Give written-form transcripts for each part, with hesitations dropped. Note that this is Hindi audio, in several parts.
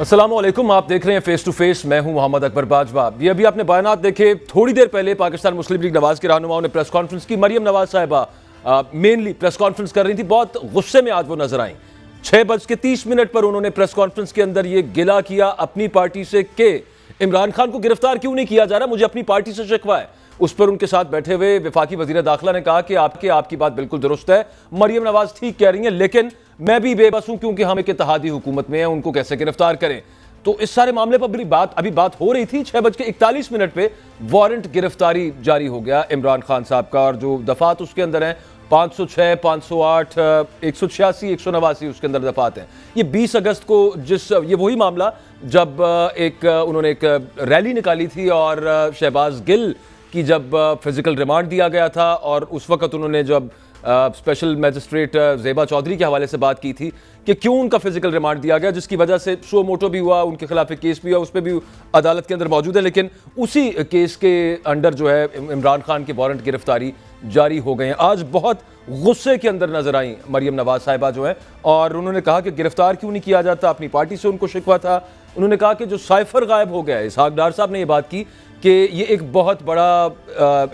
अस्सलामुअलैकुम, आप देख रहे हैं फेस टू फेस। मैं हूं मोहम्मद अकबर बाजवा। ये अभी आपने बयानात देखे। थोड़ी देर पहले पाकिस्तान मुस्लिम लीग नवाज के रहनुमाओं ने प्रेस कॉन्फ्रेंस की। मरियम नवाज साहिबा मेनली प्रेस कॉन्फ्रेंस कर रही थी। बहुत गुस्से में आज वो नजर आई। 6:30 पर उन्होंने प्रेस कॉन्फ्रेंस के अंदर ये गिला किया अपनी पार्टी से कि इमरान खान को गिरफ्तार क्यों नहीं किया जा रहा, मुझे अपनी पार्टी से शिकवा है। उस पर उनके साथ बैठे हुए वफाकी वजीर दाखिला ने कहा कि आपकी बात बिल्कुल दुरुस्त है, मरियम नवाज ठीक कह रही हैं, लेकिन मैं भी बेबस हूं क्योंकि हम एक इत्तेहादी हुकूमत में हैं, उनको कैसे गिरफ्तार करें। तो इस सारे मामले पर अभी बात हो रही थी। 6:41 पे वारंट गिरफ्तारी जारी हो गया इमरान खान साहब का, और जो दफात उसके अंदर हैं 506, 508, 186, 189 उसके अंदर दफात हैं। ये 20 अगस्त को ये वही मामला जब उन्होंने एक रैली निकाली थी और शहबाज गिल की जब फिजिकल रिमांड दिया गया था, और उस वक्त उन्होंने जब स्पेशल मजिस्ट्रेट ज़ेबा चौधरी के हवाले से बात की थी कि क्यों उनका फिजिकल रिमांड दिया गया, जिसकी वजह से शो मोटो भी हुआ, उनके खिलाफ एक केस भी हुआ, उस पर भी अदालत के अंदर मौजूद है। लेकिन उसी केस के अंडर जो है इमरान खान के वारंट गिरफ्तारी जारी हो गए हैं। आज बहुत गुस्से के अंदर नजर आई मरियम नवाज साहिबा जो है, और उन्होंने कहा कि गिरफ्तार क्यों नहीं किया जाता, अपनी पार्टी से उनको शिकवा था। उन्होंने कहा कि जो साइफर गायब हो गया है, इसहाक डार साहब ने यह बात की कि ये एक बहुत बड़ा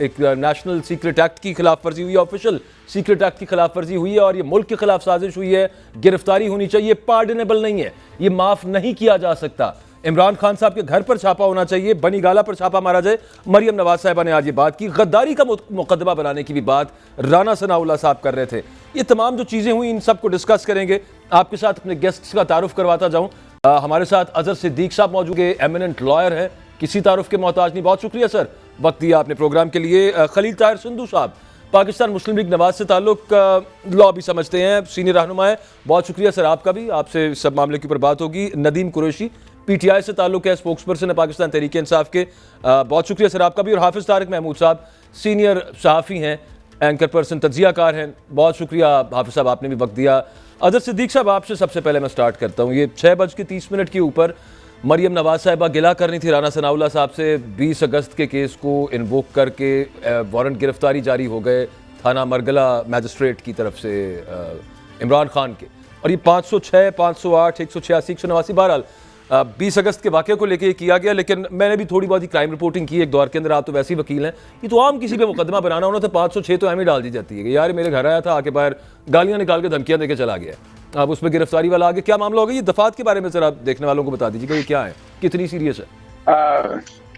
एक नेशनल सीक्रेट एक्ट की खिलाफ वर्जी हुई है, ऑफिशियल सीक्रेट एक्ट की खिलाफ वर्जी हुई है, और ये मुल्क के खिलाफ साजिश हुई है। गिरफ्तारी होनी चाहिए, पार्डनेबल नहीं है, ये माफ नहीं किया जा सकता। इमरान खान साहब के घर पर छापा होना चाहिए, बनी गाला पर छापा मारा जाए। मरियम नवाज साहिबा ने आज ये बात की। गद्दारी का मुकदमा बनाने की भी बात राना सनाउल्लाह साहब कर रहे थे। ये तमाम जो चीज़ें हुई, इन सब को डिस्कस करेंगे। आपके साथ अपने गेस्ट्स का तारुफ करवाता जाऊँ। हमारे साथ अजहर सिद्दीक साहब मौजूद है, एमिनेंट लॉयर है, किसी तारुफ के मोहताज नहीं। बहुत शुक्रिया सर, वक्त दिया आपने प्रोग्राम के लिए। खलील ताहिर सिंधु साहब, पाकिस्तान मुस्लिम लीग नवाज से ताल्लुक, लॉ भी समझते हैं, सीनियर रहनुमा है। बहुत शुक्रिया सर आपका भी, आपसे सब मामले के ऊपर बात होगी। नदीम कुरैशी, पीटीआई से ताल्लुक है, स्पोक्स पर्सन है पाकिस्तान तहरीक इंसाफ के। बहुत शुक्रिया सर आपका भी। और हाफिज तारिक महमूद साहब, सीनियर सहाफ़ी हैं, एंकर पर्सन, तज्जियाकार हैं। बहुत शुक्रिया हाफिज साहब, आपने भी वक्त दिया। अजहर सिद्दीक साहब, आपसे सबसे पहले मैं स्टार्ट करता हूँ। ये 6:30 के ऊपर मरियम नवाज साहिबा गिला कर रही थी राना सनाउल्लाह साहब से। 20 अगस्त के केस को इन्वोक करके वारंट गिरफ्तारी जारी हो गए थाना मरगला मैजिस्ट्रेट की तरफ से इमरान खान के, और ये 506, 508, 186, 189 बहरहाल 20 अगस्त के वाक़े को लेके किया गया। लेकिन मैंने भी थोड़ी बहुत ही क्राइम रिपोर्टिंग की एक दौर के अंदर। आप तो वैसे ही वकील हैं, ये तो आम किसी पे मुकदमा बनाना होना तो 506 तो एम ही डाल दी जाती है कि यार मेरे घर आया था, आके बाहर गालियाँ निकाल के धमकियाँ देके चला गया। अब उस पर गिरफ्तारी वाला आगे क्या मामला होगा, ये दफात के बारे में सर आप देखने वालों को बता दीजिएगा, ये क्या है, कितनी सीरियस है।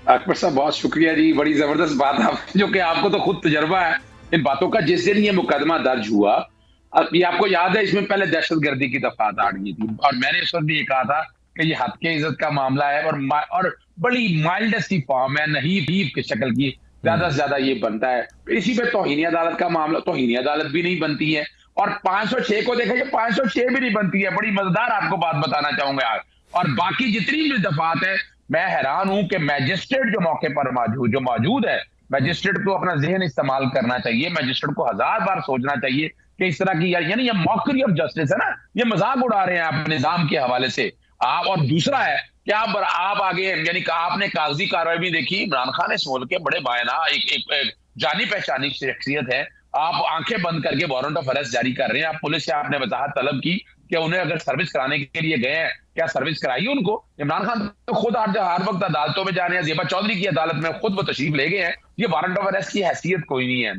अकबर साहब बहुत शुक्रिया जी, बड़ी जबरदस्त बात आप, जो कि आपको तो खुद तजर्बा है इन बातों का। जिस दिन ये मुकदमा दर्ज हुआ, अब ये आपको याद है, इसमें पहले दहशतगर्दी की दफात आ गई थी, और मैंने उस वक्त भी ये कहा था कि ये हद के इज्जत का मामला है, और बड़ी माइल्डेस्ट फॉर्म है, नहीं की शक्ल की, ज्यादा से ज्यादा ये बनता है। इसी पे तौहीन अदालत का मामला, तौहीन अदालत भी नहीं बनती है, और 506 को देखा, 506 भी नहीं बनती है। बड़ी मजेदार आपको बात बताना चाहूंगा यार। और बाकी जितनी भी दफात है, मैं हैरान हूं कि मैजिस्ट्रेट जो मौके पर मौजूद है, मैजिस्ट्रेट को अपना जहन इस्तेमाल करना चाहिए। मैजिस्ट्रेट को 1000 बार सोचना चाहिए कि इस तरह की, यानी ये मॉकरी ऑफ जस्टिस है ना, ये मजाक उड़ा रहे हैं आप निजाम के हवाले से आप। और दूसरा है कि आप आगे, यानी आपने कागजी कार्रवाई भी देखी। इमरान खान इस मुल्क के बड़े बायना एक जानी पहचानी शख्सियत है। आप आंखें बंद करके वारंट ऑफ अरेस्ट जारी कर रहे हैं। आप पुलिस से आपने वजाहत तलब की कि उन्हें अगर सर्विस कराने के लिए गए हैं, क्या सर्विस कराई उनको? इमरान खान तो खुद हर वक्त अदालतों में जा रहे हैं, ज़ेबा चौधरी की अदालत में खुद वो तशरीफ ले गए हैं। ये वारंट ऑफ अरेस्ट की हैसियत कोई नहीं है।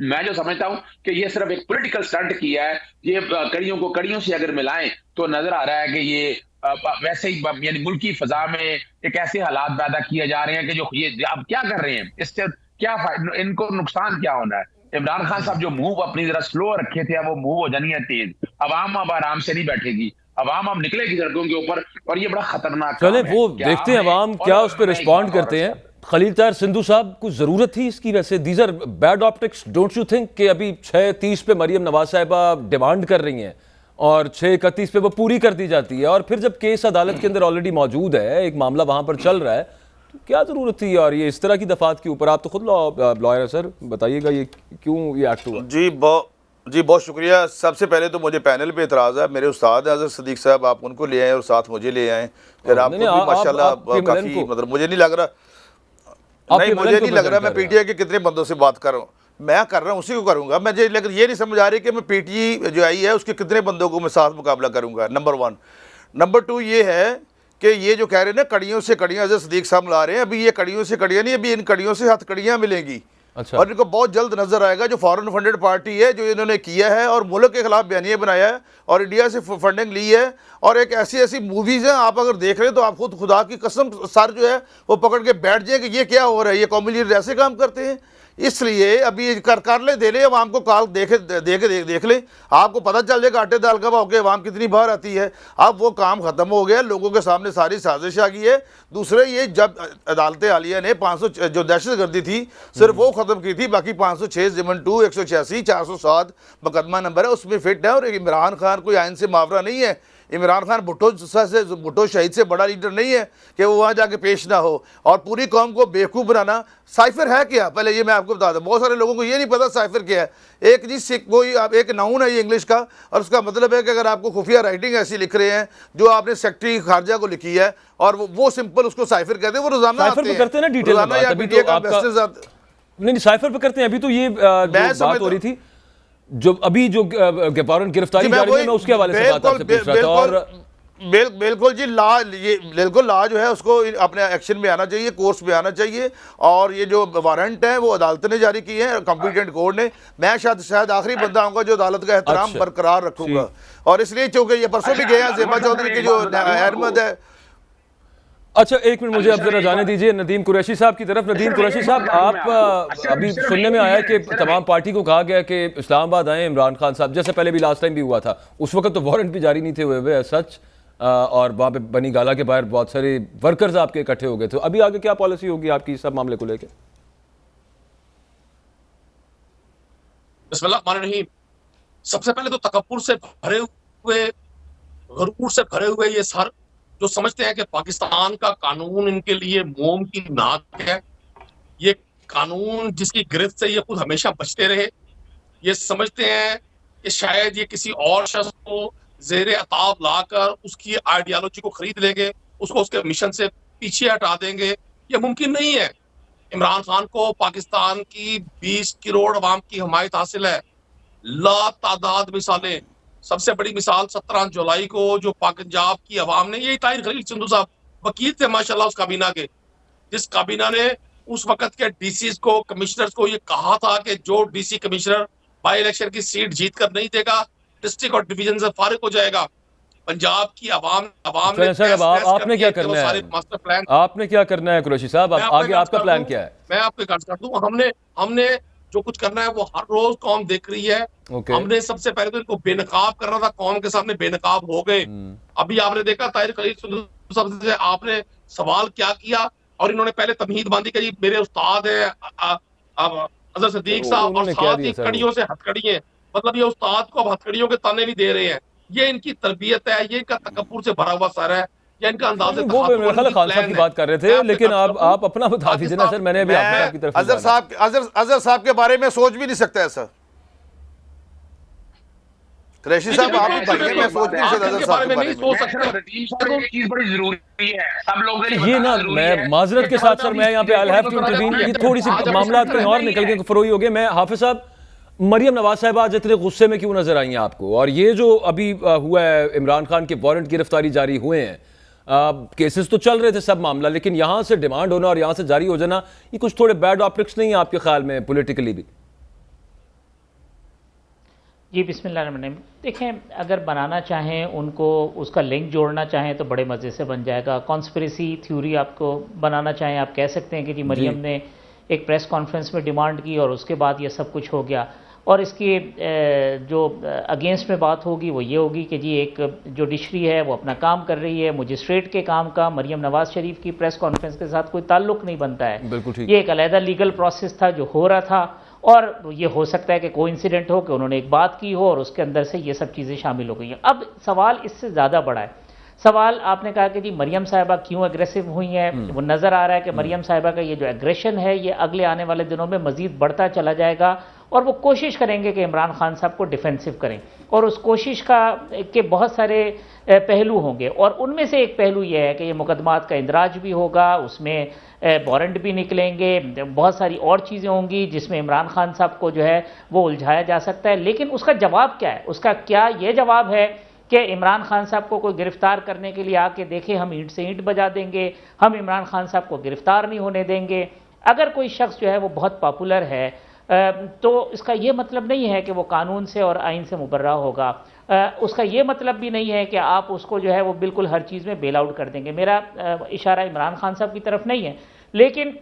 मैं जो समझता हूं कि ये सिर्फ एक पॉलिटिकल स्टंट किया है। ये कड़ियों को कड़ियों से अगर मिलाएं तो नजर आ रहा है कि ये वैसे ही, यानी मुल्क की फजा में एक ऐसे हालात पैदा किए जा रहे हैं कि जो ये अब क्या कर रहे हैं, इससे क्या इनको नुकसान क्या होना है। इमरान खान साहब जो मूव अपनी जरा स्लो रखे थे, वो मूव हो जानी है तेज। अवाम अब आराम से नहीं बैठेगी, अवाम अब निकलेगी सड़कों के ऊपर, और ये बड़ा खतरनाक चले वो देखते हैं अवाम क्या उस पर रिस्पॉन्ड करते हैं। खलील ताहिर सिंधु साहब, कुछ जरूरत थी इसकी? वैसे these are bad optics, don't you think कि अभी 6:30 पे मरियम नवाज साहिबा डिमांड कर रही हैं और 6:31 पे वो पूरी कर दी जाती है, और फिर जब केस अदालत के अंदर ऑलरेडी मौजूद है, एक मामला वहां पर चल रहा है, तो क्या जरूरत थी यार ये इस तरह की दफात के ऊपर? आप तो खुद लॉयर है सर, बताइएगा ये क्यों ये एक्ट हुआ? जी बहुत शुक्रिया। सबसे पहले तो मुझे पैनल पे एतराज़ है, मेरे उस्ताद अजहर सिद्दीक साहब, आप उनको ले आए और साथ मुझे ले आए। फिर आपको भी माशाल्लाह काफ़ी, मतलब मुझे नहीं लग रहा मैं पीटीआई के कितने बंदों से बात कर रहा हूँ। मैं कर रहा हूँ, उसी को करूँगा। मुझे लेकिन ये नहीं समझ आ रही कि मैं पीटीआई जो आई है उसके कितने बंदों को मैं साथ मुकाबला करूँगा, नंबर 1। नंबर 2 ये है कि ये जो कह रहे हैं ना कड़ियों से कड़ियाँ अजहर सदीक साहब ला रहे हैं, अभी ये कड़ियों से कड़ियाँ नहीं, अभी इन कड़ियों से हथकड़ियाँ मिलेंगी। अच्छा। और इनको बहुत जल्द नजर आएगा जो फॉरेन फंडेड पार्टी है जो इन्होंने किया है और मुल्क के खिलाफ बयानिया बनाया है और इंडिया से फंडिंग ली है। और एक ऐसी ऐसी मूवीज़ हैं, आप अगर देख रहे हैं तो आप खुद खुदा की कसम सर जो है वो पकड़ के बैठ जाए कि ये क्या हो रहा है, ये कौमी लीडर ऐसे काम करते हैं। इसलिए अभी कर ले दे ले अवाम को काल देख ले, आपको पता चल जाएगा आटे दाल का भाव के अवाम कितनी बाहर आती है। अब वो काम ख़त्म हो गया, लोगों के सामने सारी साजिश आ गई है। दूसरे ये जब अदालत आलिया ने 500 जो दहशत गर्दी थी सिर्फ वो ख़त्म की थी, बाकी 506 ज़िमन 2 186 407 मुकदमा नंबर है उसमें फिट है। और इमरान खान कोई आइन से मावरा नहीं है। इमरान खान भुट्टो शहीद से बड़ा लीडर नहीं है कि वो वहाँ जाके पेश ना हो। और पूरी कौम को बेवकूफ़ बनाना, साइफर है क्या, पहले ये मैं आपको बता दूं, बहुत सारे लोगों को ये नहीं पता साइफर क्या है। एक जी कोई एक नाउन है ये इंग्लिश का, और उसका मतलब है कि अगर आपको खुफिया राइटिंग ऐसी लिख रहे हैं जो आपने सेक्रेटरी खारजा को लिखी है और वो सिंपल उसको साइफर कहते हैं, वो रोजाना करते हैं ना डिटेल में बात, अभी तो आपका नहीं साइफर पे करते हैं। अभी तो ये बात हो रही थी जो अभी जो वारंट गिरफ्तारी जारी है, मैं उसके हवाले से बात आपसे पूछ रहा था। और बिल्कुल जी, ला जो है उसको अपने एक्शन में आना चाहिए, कोर्स में आना चाहिए। और ये जो वारंट है वो अदालत ने जारी किए हैं, कॉम्पिटेंट कोर्ट ने। मैं शायद आखिरी बंदा हूँगा जो अदालत का एहतराम बरकरार रखूंगा। और इसलिए चूंकि ये परसों भी गया ज़ेबा चौधरी की जो अहमद है। अच्छा एक मिनट मुझे अब जरा जाने दीजिए नदीम कुरैशी साहब की तरफ। नदीम कुरैशी साहब, आप अभी सुनने में आया कि तमाम पार्टी को कहा गया कि इस्लामाबाद आए इमरान खान साहब, जैसे पहले भी लास्ट टाइम भी हुआ था, उस वक्त तो वारंट भी जारी नहीं थे हुए सच, और वहाँ पे बनी गाला के बाहर बहुत सारे वर्कर्स आपके इकट्ठे हो गए थे। अभी आगे क्या पॉलिसी होगी आपकी सब मामले को लेकर? बिस्मिल्लाह, सबसे पहले तो तकब्बुर से भरे हुए, गुरूर से भरे हुए ये सर जो समझते हैं कि पाकिस्तान का कानून इनके लिए मोम की नाक है, ये कानून जिसकी गिरफ्त से ये खुद हमेशा बचते रहे, ये समझते हैं कि शायद ये किसी और शख्स को जेर अताब लाकर उसकी आइडियालॉजी को खरीद लेंगे, उसको उसके मिशन से पीछे हटा देंगे। ये मुमकिन नहीं है। इमरान खान को पाकिस्तान की 20 करोड़ अवाम की हमायत हासिल है, ला तादाद मिसालें। सबसे बड़ी मिसाल 17 जुलाई को जो पंजाब की अवाम ने, यही ताहिर खलील संधू साहब वकील थे माशाल्लाह उस काबीना के, जिस काबीना ने उस वक्त के डीसी को, कमिश्नर्स को ये कहा था कि जो डीसी कमिश्नर बाई इलेक्शन की सीट जीत कर नहीं देगा डिस्ट्रिक्ट और डिवीजन से फारिग हो जाएगा। पंजाब की अवाम ने आपने क्या करना है, सारे मास्टर प्लान आपने क्या करना है कुरैशी साहब, आगे आपका प्लान क्या है? मैं आपको कर दूं, हमने जो कुछ करना है वो हर रोज कौम देख रही है। हमने सबसे पहले तो इनको बेनकाब करना था, कौम के सामने बेनकाब हो गए। अभी आपने देखा ताहिर खलील संधू से आपने सवाल क्या किया और इन्होंने पहले तमहीद बांधी कि मेरे उस्ताद है अजहर सदीक साहब और साथ ही कड़ियों से हथकड़ी है। मतलब ये उस्ताद को अब हथकड़ियों के ताने भी दे रहे हैं। ये इनकी तरबियत है, ये इनका तकब्बुर से भरा हुआ सर है, या इनका अंदाज़ है। वो खान साहब की बात कर रहे थे, लेकिन आप अपना बता दीजिए ना सर। मैंने अभी आपकी तरफ अजहर साहब के बारे में सोच भी नहीं सकता ऐसा। कुरैशी साहब आप बताइए, मैं सोच नहीं सकता अजहर साहब के बारे में। सोच सकता एक चीज बड़ी जरूरी है, सब लोग ये ना, मैं माजरत के साथ सर मैं यहाँ पे आई हैव टू इंटरवीन, ये थोड़ी सी मामला कहीं और निकल के फरोई हो गए। मैं हाफिज साहब, मरियम नवाज साहब आज इतने गुस्से में क्यों नजर आई हैं आपको? और ये जो अभी हुआ है, इमरान खान के वारंट गिरफ्तारी जारी हुए हैं, केसेस तो चल रहे थे सब मामला, लेकिन यहाँ से डिमांड होना और यहाँ से जारी हो जाना, ये कुछ थोड़े बैड ऑप्टिक्स नहीं है आपके ख्याल में पॉलिटिकली भी? जी बिस्मिल्लाहिर्रहमानिर्रहीम। देखें, अगर बनाना चाहें उनको, उसका लिंक जोड़ना चाहें तो बड़े मज़े से बन जाएगा। कॉन्स्पिरेसी थ्योरी आपको बनाना चाहें, आप कह सकते हैं कि जी मरियम ने एक प्रेस कॉन्फ्रेंस में डिमांड की और उसके बाद ये सब कुछ हो गया। और इसके जो अगेंस्ट में बात होगी वो ये होगी कि जी एक जुडिशरी है वो अपना काम कर रही है, मजिस्ट्रेट के काम का मरियम नवाज शरीफ की प्रेस कॉन्फ्रेंस के साथ कोई ताल्लुक़ नहीं बनता है। बिल्कुल ठीक। ये एक अलहदा लीगल प्रोसेस था जो हो रहा था, और ये हो सकता है कि कोई इंसिडेंट हो कि उन्होंने एक बात की हो और उसके अंदर से ये सब चीज़ें शामिल हो गई हैं। अब सवाल इससे ज़्यादा बड़ा है। सवाल आपने कहा कि जी मरियम साहिबा क्यों एग्रेसिव हुई हैं, वो नज़र आ रहा है कि मरियम साहिबा का ये जो एग्रेशन है ये अगले आने वाले दिनों में मज़ीद बढ़ता चला जाएगा और वो कोशिश करेंगे कि इमरान खान साहब को डिफेंसिव करें। और उस कोशिश के बहुत सारे पहलू होंगे, और उनमें से एक पहलू ये है कि ये मुकदमात का इंदराज भी होगा, उसमें वारंट भी निकलेंगे, बहुत सारी और चीज़ें होंगी जिसमें इमरान खान साहब को जो है वो उलझाया जा सकता है। लेकिन उसका जवाब क्या है? उसका क्या ये जवाब है कि इमरान खान साहब को कोई गिरफ्तार करने के लिए आके देखे, हम ईंट से ईंट बजा देंगे, हम इमरान खान साहब को गिरफ्तार नहीं होने देंगे। अगर कोई शख्स जो है वो बहुत पॉपुलर है तो इसका ये मतलब नहीं है कि वो कानून से और आइन से मुबर्रा होगा। उसका ये मतलब भी नहीं है कि आप उसको जो है वो बिल्कुल हर चीज़ में बेल आउट कर देंगे। मेरा इशारा इमरान खान साहब की तरफ नहीं है, लेकिन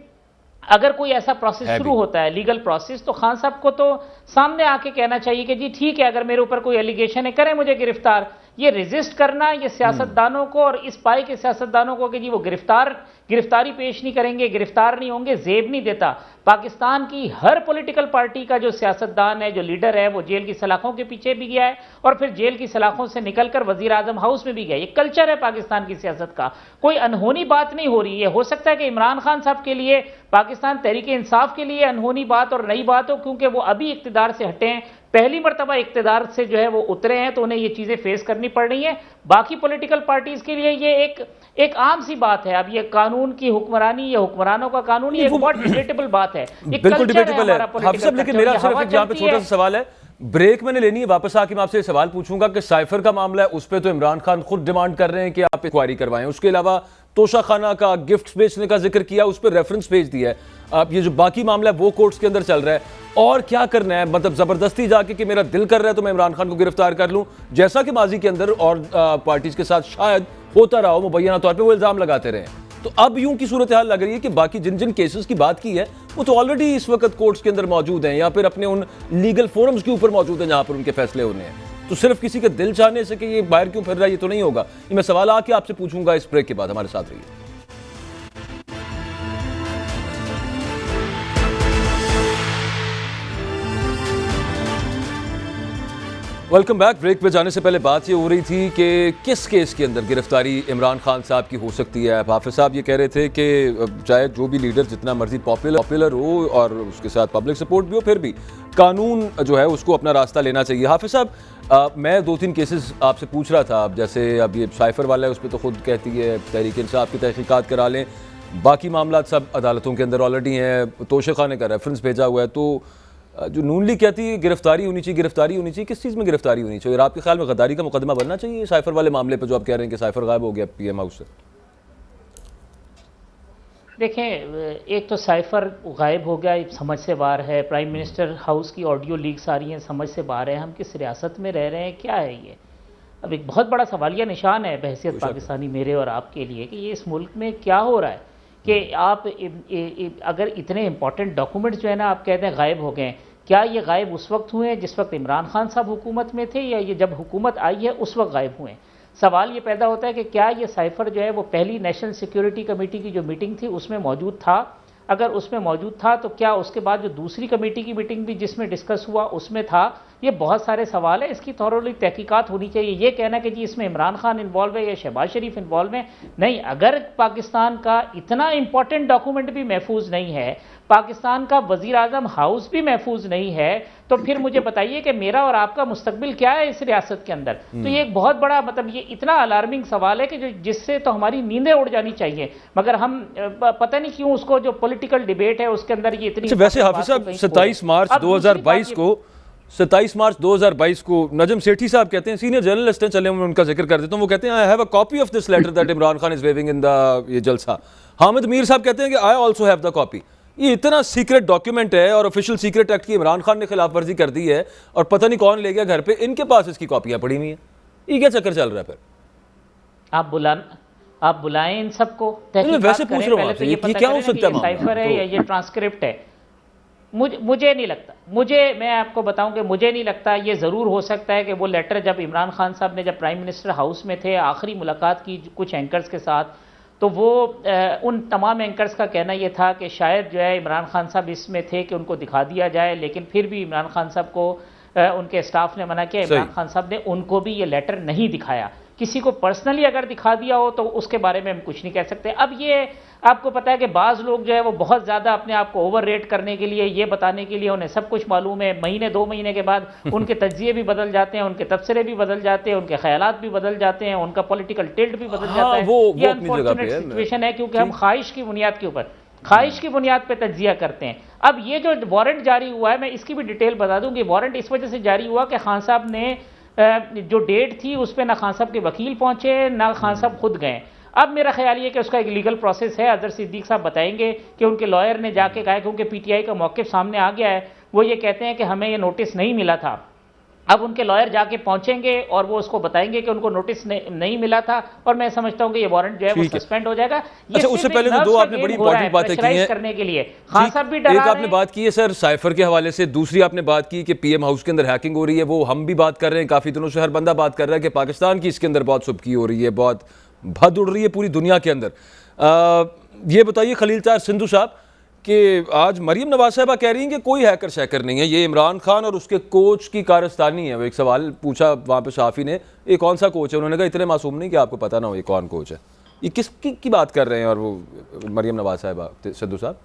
अगर कोई ऐसा प्रोसेस शुरू होता है, लीगल प्रोसेस, तो खान साहब को तो सामने आके कहना चाहिए कि जी ठीक है, अगर मेरे ऊपर कोई एलिगेशन है करें मुझे गिरफ्तार। ये रेजिस्ट करना ये सियासतदानों को और इस पाई के सियासतदानों को कि जी वो गिरफ्तारी पेश नहीं करेंगे, गिरफ्तार नहीं होंगे, जेब नहीं देता। पाकिस्तान की हर पॉलिटिकल पार्टी का जो सियासतदान है, जो लीडर है, वो जेल की सलाखों के पीछे भी गया है और फिर जेल की सलाखों से निकलकर वजीर आजम हाउस में भी गया। ये कल्चर है पाकिस्तान की सियासत का, कोई अनहोनी बात नहीं हो रही है। हो सकता है कि इमरान खान साहब के लिए, पाकिस्तान तहरीक इंसाफ के लिए अनहोनी बात और नई बात हो, क्योंकि वो अभी इक्तिदार से हटे हैं, पहली मरतबा इक्तिदार से जो है वो उतरे हैं, तो उन्हें ये चीज़ें फेस करनी पड़ रही हैं। बाकी पॉलिटिकल पार्टीज के लिए ये एक आम सी बात है। अब ये कानून की हुक्मरानी, ये हुक्मरानों का कानून, ये एक बहुत डिबेटेबल बात है, बिल्कुल डिबेटेबल है। हाफिज साहब, लेकिन मेरा सिर्फ एक यहाँ पे छोटा सा सवाल है, ब्रेक मैंने लेनी है, वापस आके मैं आपसे सवाल पूछूंगा कि साइफर का मामला है, उस पर तो इमरान खान खुद डिमांड कर रहे हैं कि आप इंक्वायरी करवाएं। उसके अलावा तोशा खाना का गिफ्ट बेचने का जिक्र किया, उस पर रेफरेंस भेज दिया है। अब ये जो बाकी मामला है वो कोर्ट्स के अंदर चल रहा है, और क्या करना है? मतलब जबरदस्ती जाके कि मेरा दिल कर रहा है तो मैं इमरान खान को गिरफ्तार कर लूं, जैसा कि माजी के अंदर और पार्टीज के साथ शायद होता रहा हो, मुबैना तौर पे वो इल्जाम लगाते रहे। तो अब यूं की सूरत हाल लग रही है कि बाकी जिन जिन केसेस की बात की है वो तो ऑलरेडी इस वक्त कोर्ट्स के अंदर मौजूद हैं, या फिर अपने उन लीगल फोरम्स के ऊपर मौजूद हैं जहां पर उनके फैसले होने हैं। तो सिर्फ किसी के दिल चाहने से कि ये बाहर क्यों फिर रहा है, ये तो नहीं होगा। ये मैं सवाल आके आपसे पूछूंगा इस ब्रेक के बाद। हमारे साथ रहिए। Welcome back. ब्रेक पे जाने से पहले बात ये हो रही थी कि किस केस के अंदर गिरफ्तारी इमरान खान साहब की हो सकती है। हाफिज साहब ये कह रहे थे कि चाहे जो भी लीडर जितना मर्जी पॉपुलर हो और उसके साथ पब्लिक सपोर्ट भी हो, फिर भी कानून जो है उसको अपना रास्ता लेना चाहिए। हाफिज साहब, मैं 2-3 केसेस आपसे पूछ रहा था। अब जैसे अब ये साइफर वाला है, उस पर तो खुद कहती है तहरीक इंसाफ की तहकीकात करा लें, बाकी मामला सब अदालतों के अंदर ऑलरेडी हैं। तोशा खाने का रेफरेंस भेजा हुआ है, तो जो नून लीग कहती है गिरफ्तारी होनी चाहिए, किस चीज़ में गिरफ्तारी होनी चाहिए? और आपके ख्याल में गद्दारी का मुकदमा बनना चाहिए साइफर वाले मामले पर, जो आप कह रहे हैं कि साइफर गायब हो गया पीएम हाउस से? देखें, एक तो साइफर गायब हो गया, समझ से बाहर है। प्राइम मिनिस्टर हाउस की ऑडियो लीक्स आ रही हैं, समझ से बाहर है। हम किस रियासत में रह रहे हैं, क्या है ये? अब एक बहुत बड़ा सवालिया निशान है बहैसियत पाकिस्तानी मेरे और आपके लिए कि ये इस मुल्क में क्या हो रहा है कि आप अगर इतने इंपॉर्टेंट डॉक्यूमेंट्स जो है ना, आप कहते हैं गायब हो गए। क्या ये गायब उस वक्त हुए जिस वक्त इमरान खान साहब हुकूमत में थे, या ये जब हुकूमत आई है उस वक्त गायब हुए? सवाल ये पैदा होता है कि क्या ये साइफर जो है वो पहली नेशनल सिक्योरिटी कमेटी की जो मीटिंग थी उसमें मौजूद था? अगर उसमें मौजूद था तो क्या उसके बाद जो दूसरी कमेटी की मीटिंग भी जिसमें डिस्कस हुआ उसमें था? ये बहुत सारे सवाल है, इसकी थॉरोली तहकीकात होनी चाहिए। ये कहना कि जी इसमें इमरान खान इन्वॉल्व है या शहबाज शरीफ इन्वॉल्व है, नहीं। अगर पाकिस्तान का इतना इंपॉर्टेंट डॉक्यूमेंट भी महफूज नहीं है, पाकिस्तान का वजीर आजम हाउस भी महफूज नहीं है, तो फिर मुझे बताइए कि मेरा और आपका मुस्तकबिल क्या है इस रियासत के अंदर? तो ये एक बहुत बड़ा, मतलब ये इतना अलार्मिंग सवाल है कि जो जिससे तो हमारी नींदें उड़ जानी चाहिए, मगर हम पता नहीं क्यों उसको जो पॉलिटिकल डिबेट है उसके अंदर ये इतनी। वैसे हाफिज साहब, 27 मार्च 2022 को नजम सेठी साहब कहते हैं, सीनियर जर्नलिस्ट हैं, चले मैं उनका जिक्र कर देता हूं, वो कहते हैं I have a copy of this letter that Imran Khan is waving in the ये जलसा। हामिद मीर साहब कहते हैं कि I also have the copy. ये इतना सीक्रेट डॉक्यूमेंट है और ऑफिशियल सीक्रेट एक्ट की इमरान खान ने खिलाफ वर्जी कर दी है और पता नहीं कौन ले गया घर पे, इनके पास इसकी कॉपियां पड़ी हुई हैं। ये क्या चक्कर चल रहा है? फिर आप बुलाएं इन सबको, वैसे पूछ रहा हूं, ये क्या हो सकता है? साइफर है या ये ट्रांसक्रिप्ट है? मुझे नहीं लगता। मैं आपको बताऊं कि मुझे नहीं लगता। ये ज़रूर हो सकता है कि वो लेटर जब इमरान खान साहब ने जब प्राइम मिनिस्टर हाउस में थे, आखिरी मुलाकात की कुछ एंकर्स के साथ, तो वो उन तमाम एंकर्स का कहना ये था कि शायद जो है इमरान खान साहब इसमें थे कि उनको दिखा दिया जाए, लेकिन फिर भी इमरान खान साहब को उनके स्टाफ ने मना किया। इमरान खान साहब ने उनको भी ये लेटर नहीं दिखाया। किसी को पर्सनली अगर दिखा दिया हो तो उसके बारे में हम कुछ नहीं कह सकते। अब ये आपको पता है कि बाज़ लोग जो है वो बहुत ज़्यादा अपने आप को ओवर रेट करने के लिए, ये बताने के लिए उन्हें सब कुछ मालूम है, महीने 2 महीने के बाद उनके तज्जिए भी बदल जाते हैं, उनके तबसरे भी बदल जाते हैं, उनके ख्यालात भी बदल जाते हैं, उनका पॉलिटिकल टिल्ट भी बदल जाता है। ये अनफॉर्चुनेट सिचुएशन है, क्योंकि हम ख्वाहिश की बुनियाद के ऊपर, ख्वाहिश की बुनियाद पर तज्जिया करते हैं। अब ये जो वारंट जारी हुआ है, मैं इसकी भी डिटेल बता दूं कि वारंट इस वजह से जारी हुआ कि खान साहब ने जो डेट थी उस पर ना खान साहब के वकील पहुंचे, ना खान साहब खुद गए। अब मेरा ख्याल ये कि उसका एक लीगल प्रोसेस है। अजहर सिद्दीक साहब बताएंगे कि उनके लॉयर ने जाके कहा, क्योंकि पीटीआई का मौक़िफ़ सामने आ गया है, वो ये कहते हैं कि हमें ये नोटिस नहीं मिला था। अब उनके लॉयर जाके पहुंचेंगे और वो उसको बताएंगे कि उनको नोटिस नहीं मिला था, और मैं समझता हूं कि ये वारंट जो है वो सस्पेंड हो जाएगा। अच्छा, उससे पहले तो दो आपने बड़ी इंपॉर्टेंट बातें की हैं करने के लिए। खान साहब भी डरा एक आपने बात की है सर साइफर के हवाले से, दूसरी आपने बात की कि पीएम हाउस के अंदर हैकिंग हो रही है। वो हम भी बात कर रहे हैं, काफी दिनों से हर बंदा बात कर रहा है कि पाकिस्तान की इसके अंदर बहुत सुबकी हो रही है, बहुत भद उड़ रही है पूरी दुनिया के अंदर। ये बताइए खलील तार सिंधु साहब कि आज मरीम नवाज साहबा कह रही हैं कि कोई हैकर शैकर नहीं है, ये इमरान खान और उसके कोच की कारस्तानी है। वो एक सवाल पूछा वहाँ पे सहाफ़ी ने, ये कौन सा कोच है? उन्होंने कहा इतने मासूम नहीं कि आपको पता ना हो ये कौन कोच है। ये किसकी की बात कर रहे हैं? और वो मरीम नवाज साहबा सिद्धू साहब,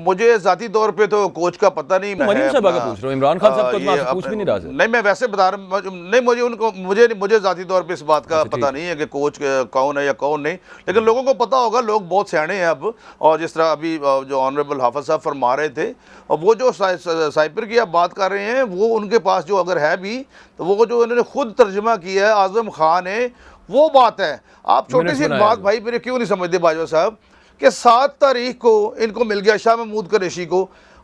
मुझे ज़ाती तौर पे तो कोच का पता नहीं। मैं मरीम साहबा का पूछ रहा हूँ, इमरान खान साहब तो आपसे पूछ भी नहीं रहा है। नहीं, मैं वैसे बता रहा हूँ, नहीं मुझे ज़ाती तौर पे इस बात का पता नहीं है कि कोच कौन है या कौन नहीं, लेकिन लोगों को पता होगा। लोग बहुत सियाने हैं अब, और जिस तरह अभी जो ऑनरेबल हाफिज साहब फरमा रहे थे, और वो जो साइपर की आप बात कर रहे हैं, वो उनके पास जो अगर है भी, तो वो जो उन्होंने खुद तर्जमा किया है आज़म खान है, वो बात है। आप छोटी सी बात भाई मेरे क्यों नहीं समझते बाजवा साहब कि 7 तारीख को इनको मिल गया शाह महमूद कुरैशी को,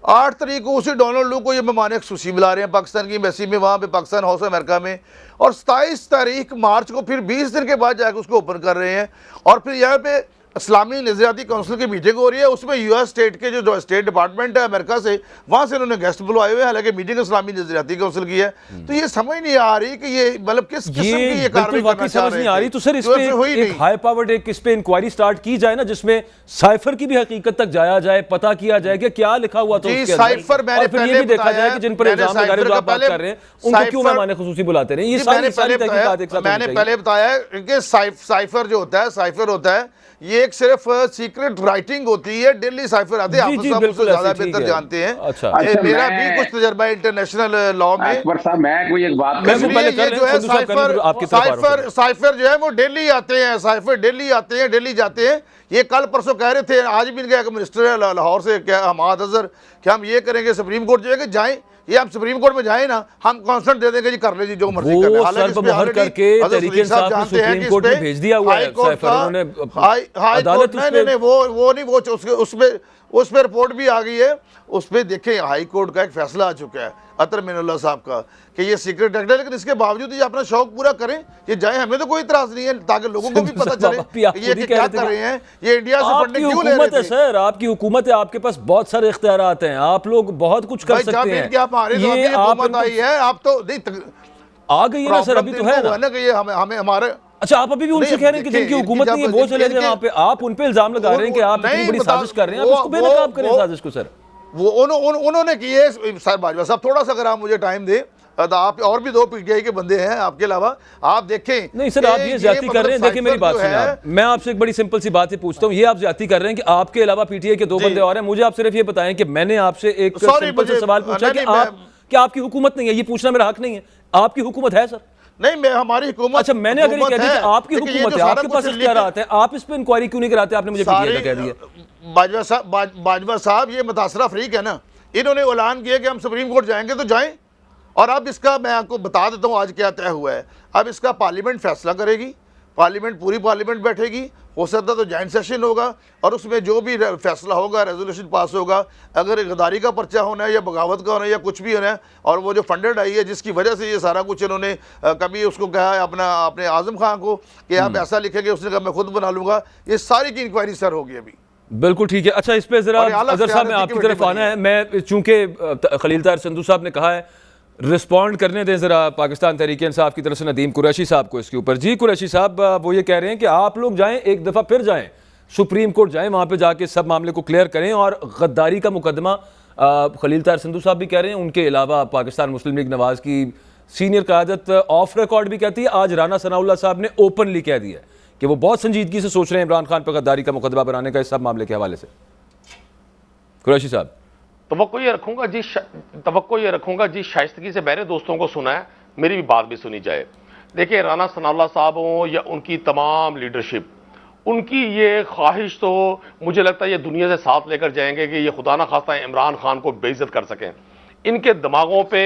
8 तारीख को उसी डोनाल्ड लू को ये मेहमान खुसूसी बुला रहे हैं पाकिस्तान की एम्बेसी में, वहाँ पे पाकिस्तान हाउस अमेरिका में, और 27 तारीख मार्च को फिर 20 दिन के बाद जाकर उसको ओपन कर रहे हैं। और फिर यहाँ पे इस्लामी नज़रियाती काउंसिल की मीटिंग हो रही है, उसमें यूएस स्टेट के जो स्टेट डिपार्टमेंट है अमेरिका से, वहाँ से उन्होंने गेस्ट बुलवाए हुए हैं, हालांकि मीटिंग इस्लामी नज़रियाती काउंसिल की है। तो ये समझ नहीं आ रही कि ये मतलब किस किस्म की ये कार्रवाई करना चाह रहे हैं। नहीं आ रही। तो सर इस पे एक हाई पावर्ड इस पे इंक्वायरी स्टार्ट की जाए ना, जिसमें साइफर की भी हकीकत तक जाया जाए, पता किया जाए कि क्या लिखा हुआ था उसके अंदर, और फिर ये भी देखा जाए कि जिन पर इल्जाम लगा रहे हैं, जो आप बात कर रहे हैं, उनको क्यों मेहमान खुसूसी बुलाते हैं। ये सारी तहकीकात एक साथ मैंने पहले बताया कि साइफर जो होता है, साइफर होता है, ये एक सिर्फ सीक्रेट राइटिंग होती है, डेली साइफर आते हैं, आप उससे ज्यादा बेहतर जानते हैं। अच्छा, मेरा भी कुछ तजर्बा इंटरनेशनल लॉ में। अकबर साहब मैं कोई एक बात ये जो है साइफर जो है वो डेली आते हैं, साइफर डेली आते हैं, डेली जाते हैं। ये कल परसों कह रहे थे, आज भी इनका एक मिनिस्टर है लाहौर से, क्या हमाद अजहर, क्या हम ये करेंगे सुप्रीम कोर्ट जो है कि जाएं, ये हम सुप्रीम कोर्ट में जाए ना, हम कॉन्सेंट दे देंगे जी, कर ले जी जो मर्जी कर ले। हालांकि मुहर करके तरीके इंसाफ ने सुप्रीम कोर्ट में भेज दिया हुआ है साइफर, उन्होंने अदालत नहीं वो नहीं, वो उस पे रिपोर्ट भी आ गई है। उस पर देखें हाई कोर्ट का एक फैसला आ चुका है अतर मिनुल्लाह साहब का कि ये सीक्रेट एक्ट है, लेकिन इसके बावजूद ये अपना शौक पूरा करें, ये जाए, हमें तो कोई इतराज नहीं है, ताकि लोगों को भी पता चले ये क्या कर रहे हैं, ये इंडिया से फंडिंग क्यों ले रहे थे। सर आपकी हुकूमत है, आपके पास बहुत सारे इख्तियारात हैं, आप लोग बहुत कुछ कर सकते हैं। ये हुकूमत आई है, आप तो आ गई है ना सर, अभी तो है ना कि ये हमें हमारे। अच्छा, आप अभी भी उनसे कह रहे हैं कि जिनकी हुकूमत नहीं है वो चले जाए वहां पे, आप उन पे इल्जाम लगा रहे हैं कि आप इतनी बड़ी साजिश कर रहे हैं, आप उसको बेनकाब करें साजिश को। सर वो उन्होंने की है सर बाजवा साहब, थोड़ा सा अगर आप मुझे टाइम दें, तो आप और भी 2 पीटीआई के बंदे हैं आपके अलावा, आप देखें। नहीं सर, आप ये ज्यादती कर रहे हैं। देखिए मेरी बात सुनिए आप, मैं आपसे एक बड़ी सिंपल सी बात ही पूछता हूँ, ये आप ज्यादती कर रहे हैं कि आपके अलावा पीटीआई के 2 बंदे और हैं। मुझे आप सिर्फ ये बताएं कि मैंने आपसे एक सिंपल सा सवाल पूछा कि आप क्या आपकी हुकूमत नहीं है, ये पूछना मेरा हक नहीं है। आपकी हुकूमत है सर? नहीं, मैं हमारी हुकूमत। अच्छा, मैंने अगर ये कह दिया कि आपकी हुकूमत है, आपके पास इख्तियारात है, आप इस पे इंक्वायरी क्यों नहीं कराते? आपने मुझे पीटीआई का कह दिया। बाजवा साहब ये मुतासरा फरीक है ना, इन्होंने ऐलान किया कि हम सुप्रीम कोर्ट जाएंगे तो जाएं, और अब इसका मैं आपको बता देता हूँ आज क्या तय हुआ है। अब इसका पार्लियामेंट फैसला करेगी, पार्लियामेंट पूरी पार्लियामेंट बैठेगी, हो सकता तो जॉइंट सेशन होगा, और उसमें जो भी फैसला होगा, रेजोल्यूशन पास होगा, अगर गद्दारी का पर्चा होना है या बगावत का होना है या कुछ भी होना है, और वो जो फंडेड आई है जिसकी वजह से ये सारा कुछ इन्होंने कभी उसको कहा है अपने आज़म खान को कि आप ऐसा लिखेंगे, उसने कहा मैं खुद बना लूँगा, ये सारी की इंक्वायरी सर होगी अभी। बिल्कुल ठीक है। अच्छा, इस पे जरा अजहर साहब में आपकी तरफ आना है। मैं चूंकि खलील तार सिंधु साहब ने कहा है, रिस्पॉन्ड करने दें जरा पाकिस्तान तहरीक इंसाफ की तरफ से नदीम कुरैशी साहब को इसके ऊपर। जी कुरैशी साहब, वो ये कह रहे हैं कि आप लोग जाएं, एक दफ़ा फिर जाएं सुप्रीम कोर्ट, जाएं वहाँ पे जाके सब मामले को क्लियर करें, और गद्दारी का मुकदमा खलील तार सिंधु साहब भी कह रहे हैं, उनके अलावा पाकिस्तान मुस्लिम लीग नवाज की सीनियर क़यादत ऑफ रिकॉर्ड भी कहती है, आज राना सनाउल्लाह साहब ने ओपनली कह दिया कि वो बहुत संजीदगी से सोच रहे हैं इमरान खान पर गद्दारी का मुकदमा बनाने का, इस सब मामले के हवाले से। कुरैशी साहब, तवक्को ये रखूंगा जी शाइस्तगी से मेरे दोस्तों को सुना है, मेरी भी बात भी सुनी जाए। देखिए, राना सनाउल्लाह साहब हो या उनकी तमाम लीडरशिप, उनकी ये ख्वाहिश तो मुझे लगता है ये दुनिया से साथ लेकर जाएंगे कि ये खुदा ना खास्ता इमरान खान को बेइज्जत कर सकें। इनके दिमागों पे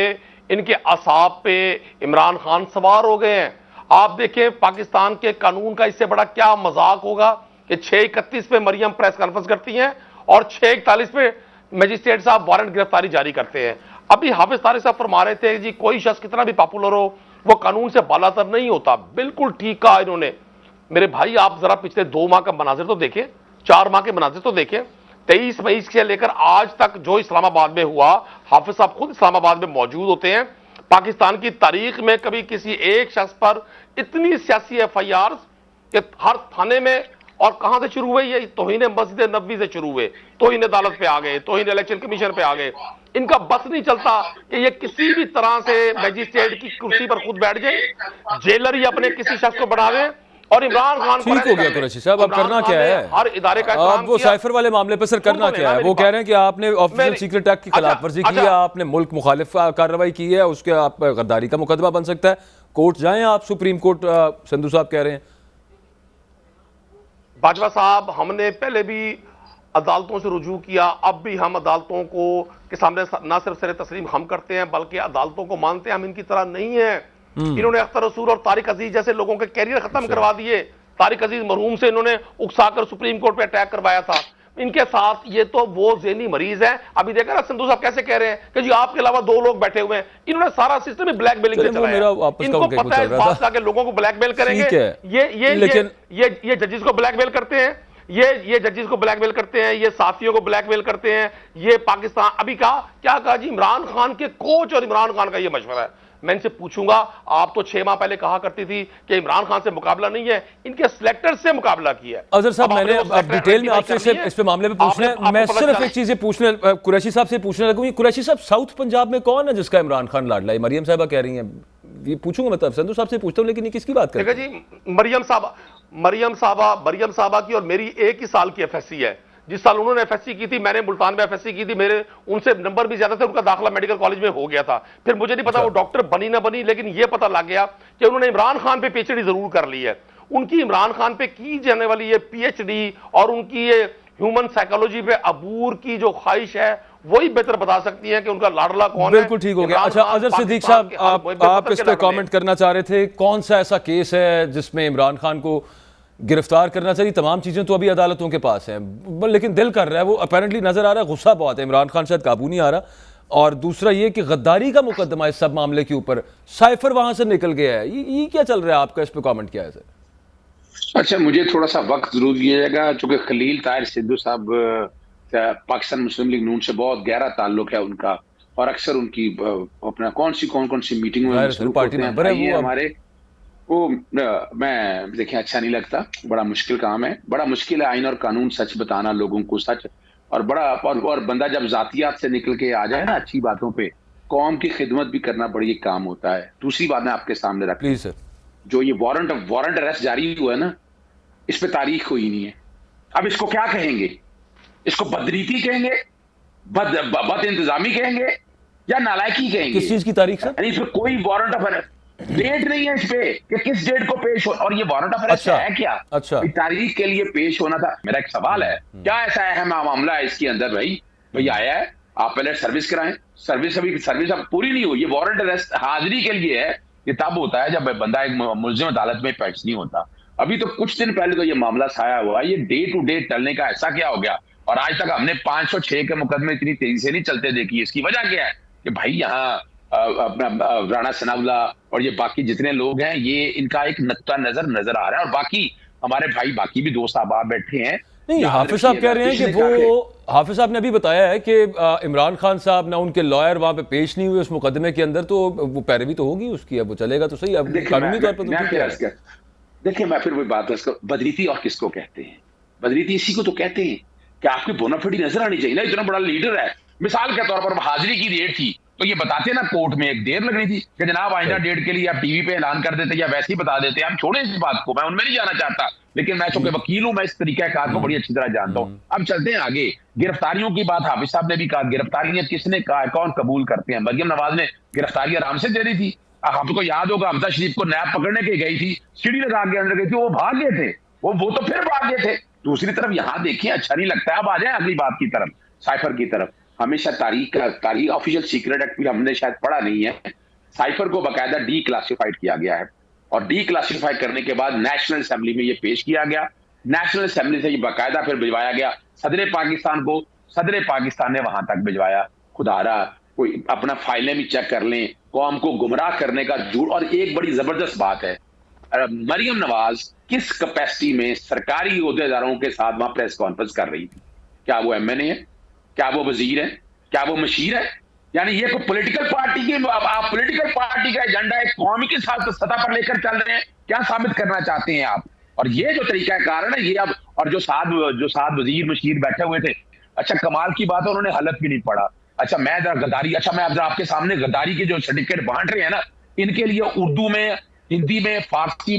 इनके असाब पे इमरान खान सवार हो गए हैं। आप देखें पाकिस्तान के कानून का इससे बड़ा क्या मजाक होगा कि 6:31 पे मरियम प्रेस कॉन्फ्रेंस करती हैं और 6:41 पे मजिस्ट्रेट साहब वारंट गिरफ्तारी जारी करते हैं। अभी हाफिज तारिक साहब फरमा रहे थे जी कोई शख्स कितना भी पॉपुलर हो वो कानून से बालातर नहीं होता। बिल्कुल ठीक कहा इन्होंने। मेरे भाई आप जरा पिछले 2 माह का मनाजिर तो देखें, 4 माह के मनाजिर तो देखें। 23 मई से लेकर आज तक जो इस्लामाबाद में हुआ, हाफिज साहब खुद इस्लामाबाद में मौजूद होते हैं। पाकिस्तान की तारीख में कभी किसी एक शख्स पर इतनी सियासी FIR कि हर थाने में, और कहां से शुरू हुए, ये तौहीन मस्जिद नबवी से शुरू हुए, तौहीन अदालत पे आ गए, तौहीन इलेक्शन कमीशन पे आ गए। इनका बस नहीं चलता कि ये किसी भी तरह से मजिस्ट्रेट की कुर्सी पर खुद बैठ जाए, जेलर ही अपने किसी शख्स को बना दे। और इमरान खान ठीक हो गया कुरैशी साहब, अब करना क्या है? हर इदारे का अब वो साइफर वाले मामले पर सर करना क्या है? वो कह रहे हैं कि आपने ऑफिशियल सीक्रेट एक्ट की खिलाफ वर्जी की है, आपने मुल्क मुखालिफ कार्रवाई की है, उसके आप गद्दारी का मुकदमा बन सकता है, कोर्ट जाएं आप, सुप्रीम कोर्ट संधू साहब कह रहे हैं। बाजवा साहब, हमने पहले भी अदालतों से रुजू किया, अब भी हम अदालतों को के सामने ना सिर्फ सर तस्लीम हम करते हैं बल्कि अदालतों को मानते हैं। हम इनकी तरह नहीं है। इन्होंने अख्तर रसूल और तारिक अजीज जैसे लोगों के कैरियर खत्म करवा दिए। तारिक अजीज मरहूम से इन्होंने उकसाकर सुप्रीम कोर्ट पे अटैक करवाया था। इनके साथ ये तो वो ज़हनी मरीज है। अभी देखा ना संधू साहब कैसे कह रहे हैं कि जी आपके अलावा 2 लोग बैठे हुए हैं। इन्होंने सारा सिस्टम ही ब्लैकमेलिंग से चलाया। इनको पता है इस बात का कि लोगों को ब्लैकमेल करेंगे। ये जजेस को ब्लैकमेल करते हैं, ये जजेस को ब्लैकमेल करते हैं, ये साथियों को ब्लैकमेल करते हैं। ये पाकिस्तान अभी क्या कहा जी, इमरान खान के कोच और इमरान खान का ये मशवरा है। मैं इनसे पूछूंगा, आप तो 6 माह पहले कहा करती थी कि इमरान खान से मुकाबला नहीं है, इनके सिलेक्टर से मुकाबला किया है। अजहर साहब, मैंने अब डिटेल में आपसे इस पे मामले पे पूछना है। मैं सिर्फ एक चीज पूछने कुरैशी साहब से पूछने लगूंगी। कुरैशी साहब, साउथ पंजाब में कौन है जिसका इमरान खान लाडला है? मरियम साहबा कह रही हैं, ये पूछूंगा, मतलब संधू साहब से पूछता हूं, लेकिन ये किसकी बात कर रहे हैं? जी मरियम साहबा की और मेरी एक ही साल की FSC है। जिस साल उन्होंने FSC की थी, मैंने मुल्तान में FSC की थी, मेरे उनसे नंबर भी ज्यादा थे, उनका दाखिला मेडिकल कॉलेज में हो गया था। फिर मुझे नहीं पता वो डॉक्टर बनी ना बनी, लेकिन ये पता लग गया कि उन्होंने इमरान खान पे PhD जरूर कर ली है। उनकी इमरान खान पे की जाने वाली ये PhD और उनकी ये ह्यूमन साइकोलॉजी पे अबूर की जो ख्वाहिश है वही बेहतर बता सकती है कि उनका लाडला कौन है। बिल्कुल ठीक हो गया। अच्छा अजहर सिद्दीक साहब, आप इस पे कमेंट करना चाह रहे थे, कौन सा ऐसा केस है जिसमें इमरान खान को गिरफ्तार करना चाहिए? तमाम चीजें तो अभी अदालतों के पास हैं, लेकिन दिल कर रहा है, वो अपेरेंटली नजर आ रहा है गुस्सा बहुत है, इमरान खान शायद काबू नहीं आ रहा। और दूसरा ये कि गद्दारी का मुकदमा इस सब मामले के ऊपर, साइफर वहां से निकल गया है, ये क्या चल रहा है? आपका इस पे कमेंट क्या है सर? अच्छा, मुझे थोड़ा सा वक्त जरूर दिया जाएगा, चूंकि खलील ताहिर सिद्धू साहब पाकिस्तान मुस्लिम लीग नून से बहुत गहरा ताल्लुक है उनका, और अक्सर उनकी अपना कौन सी मीटिंग में पार्टी मेंबर है वो हमारे, वो मैं देखें अच्छा नहीं लगता, बड़ा मुश्किल काम है, बड़ा मुश्किल है आइन और कानून सच बताना, लोगों को सच, और बड़ा और बंदा जब जातियात से निकल के आ जाए ना अच्छी बातों पे, कौम की खिदमत भी करना बड़ी एक काम होता है। दूसरी बात मैं आपके सामने रख, प्लीज सर, जो ये वारंट अरेस्ट जारी हुआ है ना, इस पे तारीख हुई नहीं है। अब इसको क्या कहेंगे? इसको बदरीती कहेंगे, बद इंतजामी कहेंगे, या नालायकी कहेंगे? किस चीज की तारीख सर? यानी इसमें कोई वारंट ऑफ अरेस्ट डेट नहीं है इस पे कि किस डेट को पेश हो, और ये वारंट ऑफ अरेस्ट है क्या? अच्छा, तारीख के लिए पेश होना था। मेरा एक सवाल है, क्या ऐसा अहम मामला है इसके अंदर? भाई आया है, आप पहले सर्विस कराएं, सर्विस अब पूरी नहीं हुई, ये वारंट अरेस्ट हाजिरी के लिए है। ये तब होता है जब बंदा एक मुल्जिम अदालत में पेश नहीं होता। अभी तो कुछ दिन पहले तो ये मामला छाया हुआ है, ये डे टू डे टलने का ऐसा क्या हो गया? और आज तक हमने 506 के मुकदमे इतनी तेजी से नहीं चलते देखी। इसकी वजह क्या है? कि भाई यहाँ अपना राणा सनाउल्लाह और ये बाकी जितने लोग हैं, ये इनका एक नुक्ता नजर आ रहा है, और बाकी हमारे भाई बाकी भी दोस्त ahbab बैठे हैं। नहीं, हाफिज साहब कह रहे हैं कि वो, हाफिज साहब ने अभी बताया है कि इमरान खान साहब ना उनके लॉयर वहां पे पेश नहीं हुए उस मुकदमे के अंदर, तो वो पैरवी तो होगी उसकी, अब वो चलेगा तो सही, अब कानूनी तौर पर तो देखिए, मैं फिर वही बात है, बदरीती और किसको कहते हैं? बदरीती इसी को तो कहते हैं कि आपकी बोनाफिडी नजर आनी चाहिए ना। इतना बड़ा लीडर है, मिसाल के तौर पर हाजिरी की डेट थी तो ये बताते ना कोर्ट में, एक देर लग रही थी कि जनाब आइंदा डेट के लिए आप टीवी पे ऐलान कर देते या वैसे ही बता देते। आप छोड़े इस बात को, मैं उनमें नहीं जाना चाहता, लेकिन मैं चूंकि वकील हूं, मैं इस तरीका कार को बड़ी अच्छी तरह जानता हूं। अब चलते हैं आगे। गिरफ्तारियों की बात हाफिज साहब ने भी कहा, गिरफ्तारियां किसने कहा, कौन कबूल करते हैं? मरियम नवाज ने गिरफ्तारी आराम से दे दी थी। आपको याद होगा, हमजा शरीफ को नैब पकड़ने के गई थी, सीढ़ी लगा के अंदर गई थी, वो भाग गए थे, वो तो फिर भाग गए थे। दूसरी तरफ यहां देखिए, अच्छा नहीं लगता है। अब आ जाए अगली बात की तरफ, साइफर की तरफ। हमेशा तारीख ऑफिशियल सीक्रेट एक्ट भी हमने शायद पढ़ा नहीं है, साइफर को बाकायदा डी क्लासिफाइड किया गया है और डी क्लासिफाई करने के बाद नेशनल असेंबली में ये पेश किया गया। नेशनल असेंबली से ये बाकायदा फिर भिजवाया गया सदर पाकिस्तान को, सदर पाकिस्तान ने वहां तक भिजवाया। खुदारा कोई अपना फाइलें भी चेक कर लें, कौम को गुमराह करने का झूठ। और एक बड़ी जबरदस्त बात है, मरियम नवाज किस कैपेसिटी में सरकारी ओहदेदारों के साथ वहां प्रेस कॉन्फ्रेंस कर रही थी? क्या वो एमएनए है? क्या वो वजीर है? क्या वो मशीर है? यानी ये कोई पॉलिटिकल पार्टी की, आप पॉलिटिकल पार्टी का एजेंडा एक कौमी के साथ सतह पर लेकर चल रहे हैं, क्या साबित करना चाहते हैं आप? और ये जो तरीका कारण है ये अब, और जो साथ वजीर मशीर बैठे हुए थे, अच्छा कमाल की बात है उन्होंने हलफ भी नहीं पढ़ा। अच्छा मैं जरा गद्दारी, अच्छा मैं अब आपके सामने गद्दारी के जो सर्टिफिकेट बांट रहे हैं ना, इनके लिए उर्दू में, हिंदी में, फारसी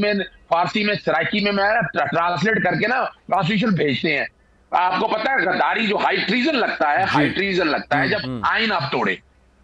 में, सराइकी में मैं ट्रांसलेट करके ना ट्रांसलेशन भेजते हैं। आपको पता है गद्दारी जो हाई ट्रीजन लगता है, हाई ट्रीजन लगता है जब आइन आप तोड़े,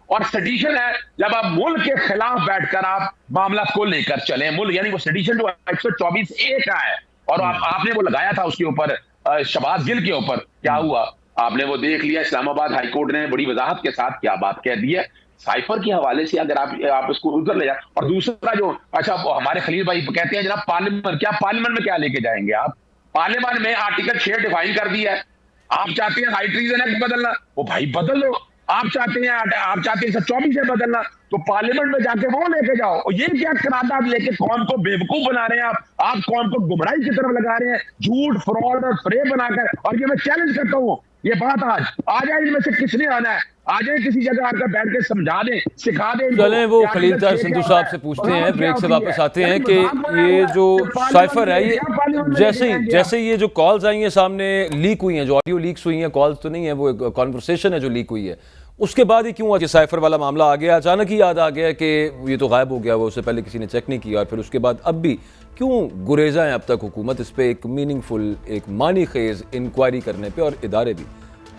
और सेडिशन है जब आप मुल्क के खिलाफ बैठकर आप मामला को लेकर चले। मुल्क यानी वो सेडिशन जो 124A का है, और आपने वो लगाया था उसके ऊपर, शहबाज गिल के ऊपर, क्या हुआ आपने वो देख लिया। इस्लामाबाद हाई कोर्ट ने बड़ी वजाहत के साथ क्या बात कह दी है साइफर के हवाले से, अगर आप इसको उधर ले जाए। और दूसरा जो, अच्छा हमारे खलील भाई कहते हैं जनाब पार्लियामेंट में क्या लेके जाएंगे आप? पार्लियामेंट में आर्टिकल 6 डिफाइन कर दिया है। आप चाहते हैं हाई ट्रीजन एक्ट बदलना, वो भाई बदल लो। आप चाहते हैं 124 से बदलना, तो पार्लियामेंट में जाके वो लेके जाओ। और ये क्या करारदाद लेके कौम को बेवकूफ बना रहे हैं आप कौम को गुमराही की तरफ लगा रहे हैं, झूठ, फ्रॉड और फ्रेब बनाकर। और ये मैं चैलेंज करता हूँ, ये बात आ जाए इनमें से किसने आना है, आ जाए किसी जगह आकर बैठ के समझा दे, सिखा दे। चलें वो खलीलतार सिंधु साहब से पूछते हैं, ब्रेक से वापस आते हैं कि ये जो साइफर है, ये जैसे ये जो कॉल्स आई हैं सामने, लीक हुई हैं, जो ऑडियो लीक्स हुई हैं, कॉल्स तो नहीं है, वो एक कॉन्वर्सेशन है जो लीक हुई है, उसके बाद ही क्यों हुआ कि साइफर वाला मामला आ गया? अचानक ही याद आ गया कि ये तो गायब हो गया, वो उससे पहले किसी ने चेक नहीं किया, और फिर उसके बाद अब भी क्यों गुरेजा है अब तक हुकूमत इस पर एक मीनिंगफुल, एक मानी खेज इंक्वायरी करने पे, और इदारे भी?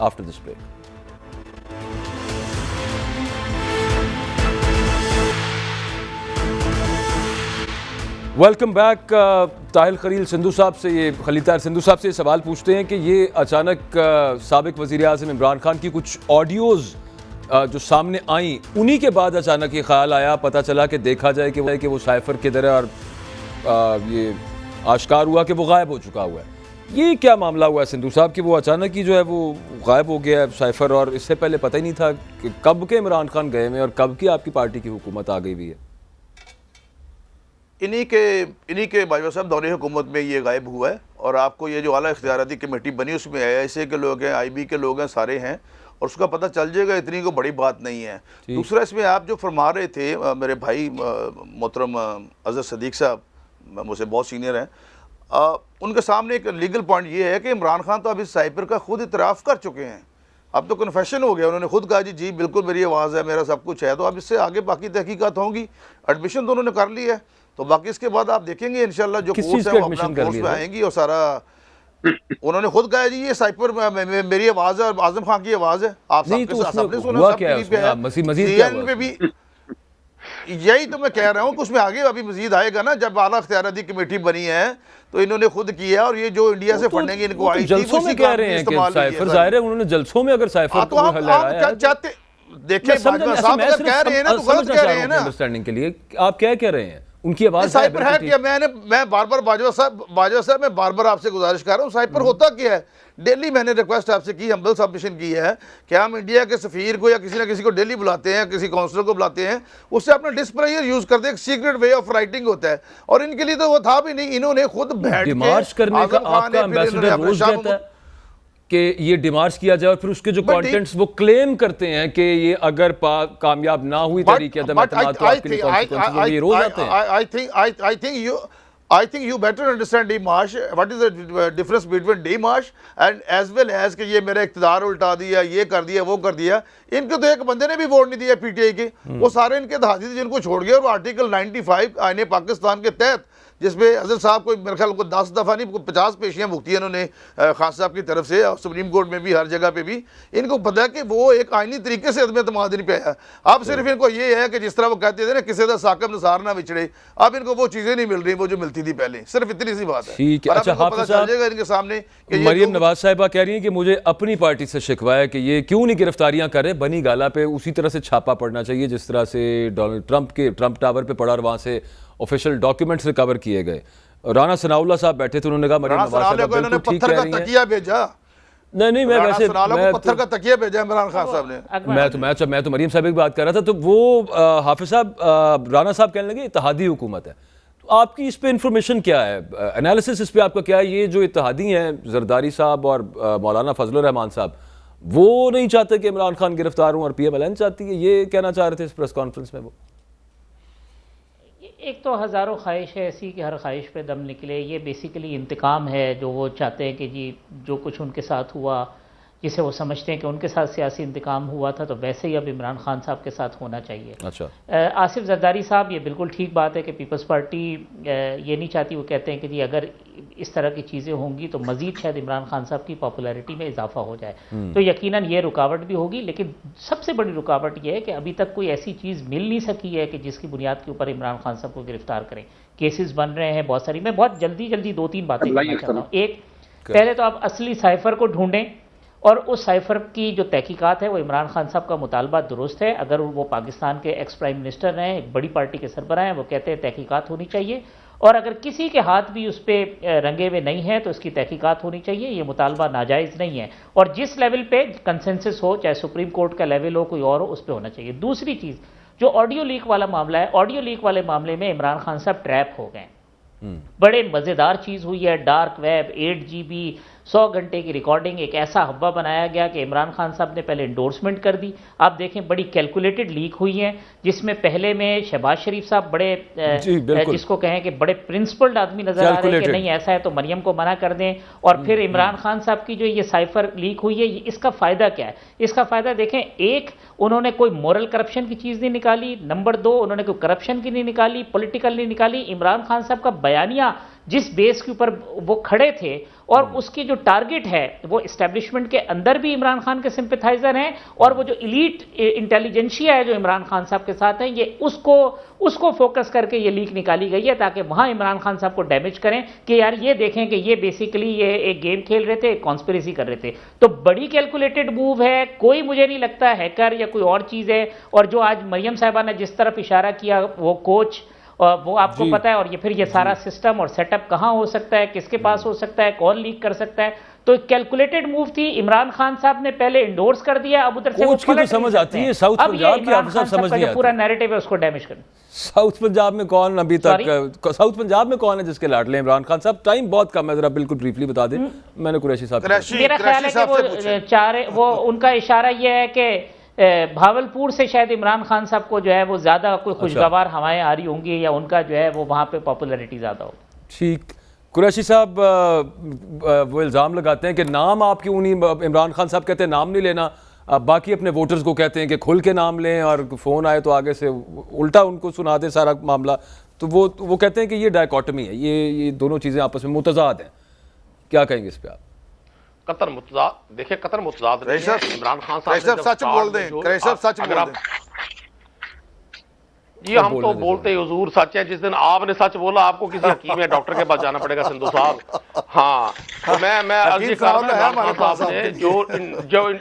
After this break. Welcome back. Tahil Khalil Sindhu साहब से, ये खलीलतार सिंधु साहब से सवाल पूछते हैं कि ये अचानक साबिक वज़ीर आज़म इमरान खान की कुछ ऑडियोज़ जो सामने आई, उन्हीं के बाद अचानक ये ख्याल आया, पता चला कि देखा जाए कि वो साइफर किधर है, और ये आश्कार हुआ कि वो गायब हो चुका हुआ है। ये क्या मामला हुआ है सिंधु साहब कि वो अचानक ही जो है वो गायब हो गया है साइफर, और इससे पहले पता ही नहीं था कि कब के इमरान खान गए में और कब की आपकी पार्टी की हुकूमत आ गई हुई है? इन्हीं के बाजवा साहब दौरे हुकूमत में ये गायब हुआ है। और आपको ये जो आला इख्तियाराती कमेटी बनी उसमें IISA के लोग हैं, IB के लोग हैं, सारे हैं, और उसका पता चल जाएगा, इतनी को बड़ी बात नहीं है। दूसरा इसमें आप जो फरमा रहे थे, मेरे भाई मोहतरम अज़हर सदीक साहब मुझसे बहुत सीनियर हैं, उनके सामने एक लीगल पॉइंट ये है कि इमरान खान तो अब इस साइफर का खुद इतराफ़ कर चुके हैं, अब तो कन्फेशन हो गया, उन्होंने खुद कहा जी बिल्कुल मेरी आवाज़ है, मेरा सब कुछ है। तो अब इससे आगे बाकी तहकीकात होंगी। एडमिशन तो उन्होंने कर ली है, तो बाकी इसके बाद आप देखेंगे इंशाल्लाह जो कोर्स है वो अपना कोर्स में आएंगी, और सारा उन्होंने खुद कहा जी ये साइफर मेरी आवाज़ है और आज़म खान की आवाज़ है। आप सबने सुना, सब पे भी यही तो मैं कह रहा हूँ कि उसमें आगे अभी मजीद आएगा ना। जब आला इख्तियाराती कमेटी बनी है तो इन्होंने खुद किया है, और ये जो इंडिया से फंडिंग इनको आई थी, जलसों में कह रहे हैं कि साइफर जाहिर है उन्होंने जलसों में अगर साइफर को क्या चाहते, देखिए बाजवा साहब अगर कह रहे हैं ना तो गलत कह रहे हैं ना। अंडरस्टैंडिंग के लिए आप क्या कह रहे हैं? उनकी आवाज साइपर है क्या? मैं बार-बार बाजवा साहब मैं बार-बार आपसे गुजारिश कर रहा हूँ, साइपर होता क्या है? डेली मैंने रिक्वेस्ट आपसे की, हम्बल सबमिशन की है कि हम इंडिया के सफ़ीर को या किसी ना किसी को डेली बुलाते हैं, किसी काउंसलर को बुलाते हैं, उससे अपना डिस्प्लेयर यूज़ करते हैं, एक सीक्रेट वे ऑफ राइटिंग होता है, और इनके लिए तो वो था भी नहीं। इन्होंने खुद बैठ डिमार्च करने का आपका एम्बेसडर रोज कहता है कि ये डिमार्च किया जाए, और फिर उसके जो कंटेंट्स वो क्लेम करते हैं कि ये अगर कामयाब ना हुई तरीके I think you better understand demarche. What is the difference between demarche and as well as कि ये मेरा इख्तिदार उल्टा दिया, ये कर दिया, वो कर दिया। इनको तो एक बंदे ने भी वोट नहीं दिया PTI के, वो सारे इनके दहाती थे जिनको छोड़ गए। और आर्टिकल 95 आईने पाकिस्तान के तहत जिसमें अजहर साहब को मेरे ख्याल को 10 दफ़ा नहीं 50 पेशियाँ भुगती हैं उन्होंने खान साहब की तरफ से, और सुप्रीम कोर्ट में भी हर जगह पे भी इनको पता है कि वो एक आइनी तरीके से अदम एतमाद नहीं पे आया। अब सिर्फ इनको ये है कि जिस तरह वो कहते थे ना किसी का साकब नसार ना बिछड़े, अब इनको वो चीज़ें नहीं मिल रही वो जो मिलती थी पहले, सिर्फ इतनी सी बात है। ठीक है। अच्छा, हाफिज साहब इनके सामने कि मरियम नवाज साहिबा कह रही हैं कि मुझे अपनी पार्टी से शिकवा है कि ये क्यों नहीं गिरफ्तारियां कर रहे, बनी गाला पे उसी तरह से छापा पड़ना चाहिए जिस तरह से डोनाल्ड ट्रंप के ट्रंप टावर पे पड़ा और वहां से ऑफिशियल डॉक्यूमेंट्स रिकवर किए गए। राना सनाउल्लाह साहब बैठे थे, उन्होंने कहा मरियम नवाज साहिबा बिल्कुल ठीक कह रही हैं। तकिया भेजा नहीं मैं वैसे पत्थर का तकिया भेजा इमरान खान साहब ने। मैं तो मरियम साहब की बात कर रहा था, तो वो हाफिज साहब राना साहब कहने लगे इत्तेहादी हुकूमत है। तो आपकी इस पे इंफॉर्मेशन क्या है, एनालिसिस इस पे आपका क्या है? ये जो इत्तेहादी हैं जरदारी साहब और मौलाना फजलुर रहमान साहब, वो नहीं चाहते कि इमरान खान गिरफ्तार हों और PMLN चाहती है, ये कहना चाह रहे थे इस प्रेस कॉन्फ्रेंस में वो। एक तो हज़ारों ख्वाहिश है ऐसी कि हर ख्वाहिश पे दम निकले, ये बेसिकली इंतकाम है जो वो चाहते हैं कि जी जो कुछ उनके साथ हुआ, जिसे वो समझते हैं कि उनके साथ सियासी इंतकाम हुआ था, तो वैसे ही अब इमरान खान साहब के साथ होना चाहिए। अच्छा, आसिफ जरदारी साहब, ये बिल्कुल ठीक बात है कि पीपल्स पार्टी ये नहीं चाहती, वो कहते हैं कि जी अगर इस तरह की चीज़ें होंगी तो मज़ीद शायद इमरान खान साहब की पॉपुलैरिटी में इजाफा हो जाए, तो यकीनन ये रुकावट भी होगी। लेकिन सबसे बड़ी रुकावट ये है कि अभी तक कोई ऐसी चीज़ मिल नहीं सकी है कि जिसकी बुनियाद के ऊपर इमरान खान साहब को गिरफ्तार करें। केसेस बन रहे हैं बहुत सारी, मैं बहुत जल्दी 2-3 बातें करना चाहता हूँ। एक, पहले तो आप असली साइफर को ढूंढें, और उस साइफर की जो तहकीकात है वो इमरान खान साहब का मुतालबा दुरुस्त है। अगर वो पाकिस्तान के एक्स प्राइम मिनिस्टर हैं, एक बड़ी पार्टी के सरबराह हैं, वो कहते हैं तहकीकात होनी चाहिए, और अगर किसी के हाथ भी उस पर रंगे हुए नहीं है तो उसकी तहकीकात होनी चाहिए। ये मुतालबा नाजायज़ नहीं है, और जिस लेवल पे कंसेंसस हो, चाहे सुप्रीम कोर्ट का लेवल हो, कोई और हो, उस पर होना चाहिए। दूसरी चीज़, जो ऑडियो लीक वाला मामला है, ऑडियो लीक वाले मामले में इमरान खान साहब ट्रैप हो गए। बड़े मज़ेदार चीज़ हुई है, डार्क वेब, 8 GB 100 घंटे की रिकॉर्डिंग, एक ऐसा हब्बा बनाया गया कि इमरान खान साहब ने पहले इंडोर्समेंट कर दी। आप देखें बड़ी कैलकुलेटेड लीक हुई हैं, जिसमें पहले में शहबाज शरीफ साहब बड़े जिसको कहें कि बड़े प्रिंसिपल्ड आदमी नजर आ रहे हैं कि नहीं ऐसा है तो मरियम को मना कर दें, और फिर इमरान खान साहब की जो ये साइफर लीक हुई है, इसका फ़ायदा क्या है? इसका फ़ायदा देखें, एक, उन्होंने कोई मॉरल करप्शन की चीज़ नहीं निकाली, नंबर 2, उन्होंने कोई करप्शन की नहीं निकाली, पॉलिटिकल नहीं निकाली। इमरान खान साहब का बयानिया जिस बेस के ऊपर वो खड़े थे, और उसकी जो टारगेट है वो इस्टेब्लिशमेंट के अंदर भी इमरान खान के सिंपैथाइजर हैं, और वो जो इलीट इंटेलिजेंशिया है जो इमरान खान साहब के साथ है, ये उसको फोकस करके ये लीक निकाली गई है ताकि वहां इमरान खान साहब को डैमेज करें कि यार ये देखें कि ये बेसिकली ये एक गेम खेल रहे थे, कॉन्स्पिरेसी कर रहे थे। तो बड़ी कैलकुलेटेड मूव है, कोई मुझे नहीं लगता हैकर या कोई और चीज़ है। और जो आज मरियम साहिबा ने जिस तरफ इशारा किया, वो कोच, और वो आपको पता है, और ये फिर ये सारा सिस्टम और सेटअप कहाँ हो सकता है, किसके पास हो सकता है, कौन लीक कर सकता है, तो कैलकुलेटेड मूव थी। इमरान खान साहब ने पहले इंडोर्स कर दिया, अब उधर से कोच की तो समझ आती है, साउथ पंजाब की आप सब समझ नहीं आती, पूरा नैरेटिव है उसको डैमेज करना। साउथ पंजाब में कौन अभी तक, साउथ पंजाब में कौन है जिसके लाडले इमरान खान साहब? टाइम बहुत कम है, जरा बिल्कुल ब्रीफली बता दें। मैंने कुरैशी साहब, मेरा ख्याल है कि वो उनका इशारा ये है कि भावलपुर से शायद इमरान खान साहब को जो है वो ज्यादा कोई खुशगवार हवाएं आ रही होंगी, या उनका जो है वो वहां पे पॉपुलैरिटी ज्यादा हो। ठीक, कुरैशी साहब वो इल्ज़ाम लगाते हैं कि नाम आप क्यों नहीं, इमरान खान साहब कहते हैं नाम नहीं लेना, बाकी अपने वोटर्स को कहते हैं कि खुल के नाम लें, और फ़ोन आए तो आगे से उल्टा उनको सुना दे सारा मामला। तो वो कहते हैं कि ये डायकॉटमी है, ये दोनों चीज़ें आपस में मुतज़ाद हैं। क्या कहेंगे इस पर आप? कतर मुतज़ाद, देखिए कतर मुतज़ाद नहीं है। इमरान खान साहब सच बोल दें, सच बोल दें। ये हम तो बोलते हुजूर सच है। जिस दिन आपने सच बोला आपको किसी हकीम या डॉक्टर के पास जाना पड़ेगा सिंधु साहब। हाँ, तो मैं अर्जी कर रहा हूं इमरान खान साहब ने जो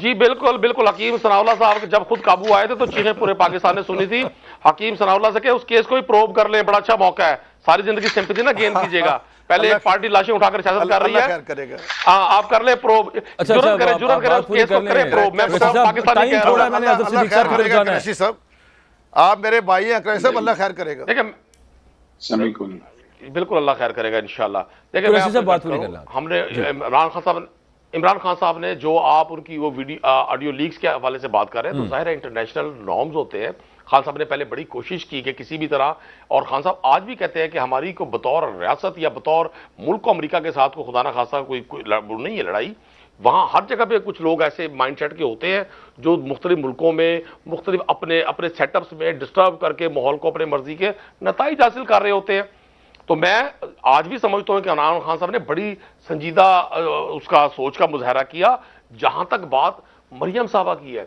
जी बिल्कुल हकीम सनाउल्लाह साहब जब खुद काबू आए थे तो चीखें पूरे पाकिस्तान ने सुनी थी हकीम सनाउल्लाह से कि उस केस को ही प्रोब कर लें, बड़ा अच्छा मौका है। सारी जिंदगी सिंपैथी ना गेन कीजिएगा, पहले एक पार्टी लाशें उठाकर सियासत कर रही है, हाँ आप कर ले प्रोब, जुर्म करें उस केस को करें प्रोब। मैं पाकिस्तान कह रहा हूं, आप मेरे भाई हैं अकरम साहब, अल्लाह खैर करेगा। बिल्कुल अल्लाह खैर करेगा इंशाल्लाह। देखिए हमने इमरान खान साहब ने जो आप उनकी वो वीडियो ऑडियो लीक्स के हवाले से बात कर रहे हैं, तो जाहिर है इंटरनेशनल नॉर्म्स होते हैं। खान साहब ने पहले बड़ी कोशिश की कि किसी भी तरह, और खान साहब आज भी कहते हैं कि हमारी को बतौर रियासत या बतौर मुल्क को अमेरिका के साथ को खुदा ना खासा कोई नहीं है लड़ाई, वहाँ हर जगह पे कुछ लोग ऐसे माइंडसेट के होते हैं जो मुख्तलिफ मुल्कों में मुख्तलिफ अपने अपने सेटअप्स में डिस्टर्ब करके माहौल को अपने मर्जी के नताइज हासिल कर रहे होते हैं। तो मैं आज भी समझता हूँ कि इमरान खान साहब ने बड़ी संजीदा उसका सोच का मुजाहरा किया। जहां तक बात मरियम साहबा की है,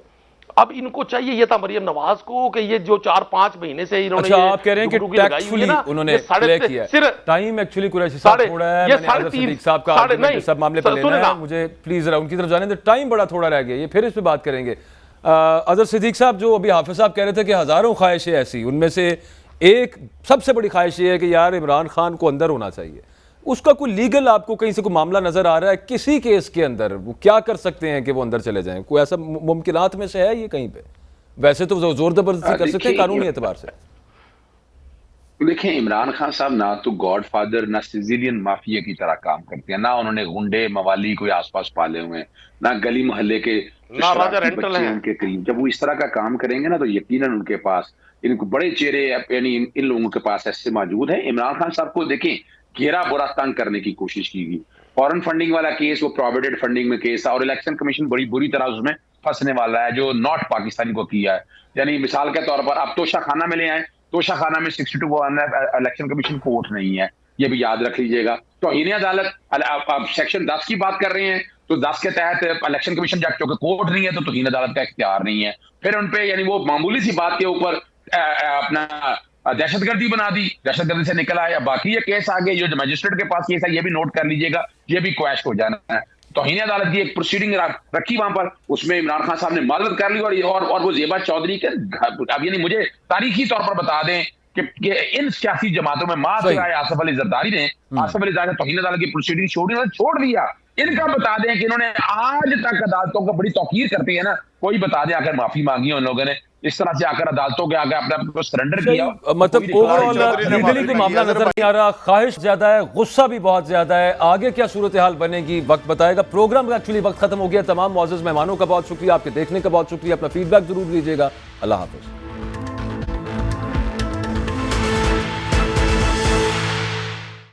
अब इनको चाहिए ये था मरियम नवाज को कि ये जो 4-5 महीने से इन्होंने अच्छा, आप कह रहे हैं कि टैक्टफुली उन्होंने प्ले किया है। टाइम एक्चुअली कुरैशी साहब थोड़ा है, मैंने अजहर सिद्दीक साहब का आर्गुमेंट सब मामले पर लेना है, मुझे प्लीज जरा उनकी तरफ जाने दे, टाइम बड़ा थोड़ा रह गया, ये फिर इस पे बात करेंगे। अजहर सिद्दीक साहब, जो अभी हाफिज साहब कह रहे थे कि हजारों ख्वाहिशें ऐसी, उनमें से एक सबसे बड़ी ख्वाहिश ये है कि यार इमरान खान को अंदर होना चाहिए, उसका कोई लीगल आपको कहीं से कोई मामला नजर आ रहा है किसी केस के अंदर, वो क्या कर सकते हैं कि वो अंदर चले जाएं? कोई ऐसा मुमकिनात में से है ये कहीं पे? वैसे तो जोर जबरदस्ती कर सकते हैं कानूनी एतबार से। देखिए, इमरान खान साहब ना तो गॉडफादर ना सिजिलियन माफिया की तरह काम करते हैं, ना उन्होंने गुंडे मवाली कोई आसपास पाले हुए हैं, ना गली मोहल्ले के बच्चे हैं उनके करीब। जब वो इस तरह का काम करेंगे ना तो यकीनन उनके पास इनको बड़े चेहरे यानी इन लोगों के पास ऐसे मौजूद है। इमरान खान साहब को देखें, घेरा बुरा तंग करने की कोशिश की गई। फॉरेन फंडिंग वाला केस वो प्रोविडेंट फंडिंग में केस था और इलेक्शन कमीशन बड़ी बुरी तरह उसमें फंसने वाला है जो नॉट पाकिस्तानी को किया है। यानी मिसाल के तौर पर आप तोशा खाना में ले आए, तोशा खाना में 62 इलेक्शन कमीशन कोर्ट नहीं है, ये भी याद रख लीजिएगा। तौहीन अदालत, आप सेक्शन 10 की बात कर रहे हैं तो 10 के तहत इलेक्शन कमीशन जब क्योंकि कोर्ट नहीं है तो तौहीन अदालत का इख्तियार नहीं है। फिर उनपे यानी वो मामूली सी बात के ऊपर अपना दहशतगर्दी बना दी, दहशतगर्दी से निकला है। बाकी ये केस आगे जो मजिस्ट्रेट के पास केस है ये भी नोट कर लीजिएगा, ये भी क्वैश हो जाना है। तौहीन अदालत की एक प्रोसीडिंग रखी वहां पर, उसमें इमरान खान साहब ने मदद कर ली और वो जेबा चौधरी के अब यानी मुझे तारीखी तौर पर बता दें कि इन सियासी जमातों में आसिफ अली जरदारी ने तौहीन अदालत की प्रोसीडिंग छोड़ दिया। इनका बता दें कि इन्होंने आज तक अदालतों को बड़ी तौकीर करती है ना, कोई बता दें आकर माफी मांगी उन लोगों ने, इस तरह से आकर अदालतों के आगे अपने आप को सरेंडर किया। मतलब ओवरऑल लीगली कोई मामला नजर नहीं आ रहा, ख्वाहिश ज्यादा है, गुस्सा भी बहुत ज्यादा है। आगे क्या सूरत हाल बनेगी वक्त बताएगा। प्रोग्राम का एक्चुअली वक्त खत्म हो गया। तमाम मुअज़्ज़ज़ मेहमानों का बहुत शुक्रिया, आपके देखने का बहुत शुक्रिया, अपना फीडबैक जरूर दीजिएगा। अल्लाह हाफिज।